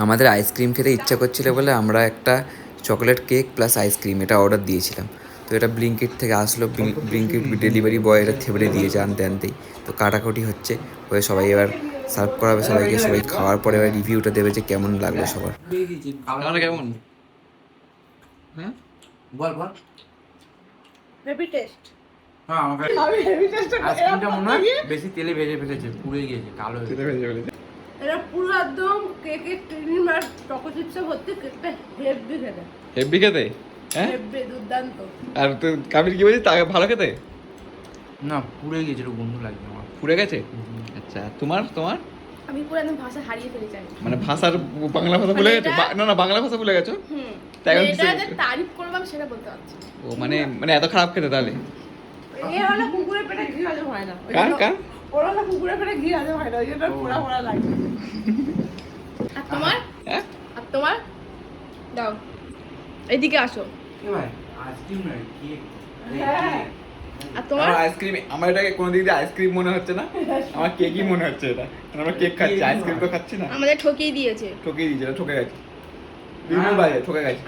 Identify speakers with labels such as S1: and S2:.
S1: আমাদের আইসক্রিম খেতে ইচ্ছা করছিল বলে আমরা একটা চকলেট কেক প্লাস আইসক্রিম এটা অর্ডার দিয়েছিলাম। তো এটা ব্লিঙ্কিট থেকে আসলো, ব্লিঙ্কিট ডেলিভারি বয় এটা থেবড়ে দিয়েছে আনতে আনতেই। তো কাটাকুটি হচ্ছে, হয়ে সবাই এবার সার্ভ করাবে সবাইকে, সবাই খাওয়ার পরে এবার রিভিউটা দেবে যে কেমন লাগলো সবার। কেমন? হ্যাঁ
S2: বল বল।
S3: Heavy taste.
S2: হ্যাঁ আমাকে
S3: আমি হেভি টেস্ট
S2: আইসক্রিমটা মনে হয় বেশি তেলে ভেজে ফেলেছে, পুড়ে গিয়েছে, কালো হয়ে গেছে।
S3: এটা পুরো একদম কেকের ক্রিম আর চকো চিপসে ভর্তি, কেকটা হেভি খেতে।
S1: হেভি খেতে? হ্যাঁ,
S3: হেভি দুর্দান্ত।
S1: আর তো কাবির কি বলছিস, তাকে ভালো খেতে?
S2: না পুড়ে গেছে, একটু গন্ধ লাগছে আমার।
S1: পুড়ে গেছে? আচ্ছা, তোমার তোমার
S3: আমি পুরো একদম ভাষা হারিয়ে ফেলেছি আমি।
S1: মানে ভাষার, বাংলা ভাষা ভুলে গেছো? না না, বাংলা ভাষা ভুলে গেছো? তাই এখন
S3: এটা যে তারিফ করব আমি সেটা বলতে পারছি না।
S1: ও মানে মানে এত খারাপ খেতে তাহলে?
S3: এ হলো কুকুরের পেটে ঘি হজম হয় না।
S1: কার কার?
S3: ওরা হলো কুকুরের পেটে ঘি হজম হয় না, ওই জন্য পোড়া পোড়া লাগে। আর তোমার?
S1: হ্যাঁ,
S3: আর তোমার? দাও, এদিকে আসো।
S2: এ ভাই আইসক্রিম নয়, কেক।
S3: হ্যাঁ। আর তোমার?
S1: আমার আইসক্রিম, আমার এটাকে কোনো দিক দিয়ে আইসক্রিম মনে হচ্ছে না, আমার কেকই মনে হচ্ছে এটা। আমরা কেক খাচ্ছি, আইসক্রিম তো খাচ্ছি না।
S3: আমাদের ঠকিয়ে দিয়েছে।
S1: ঠকে দিয়েছে, এটা ঠকে গেছে, বিভিন্ন বাজে ঠকে গেছে।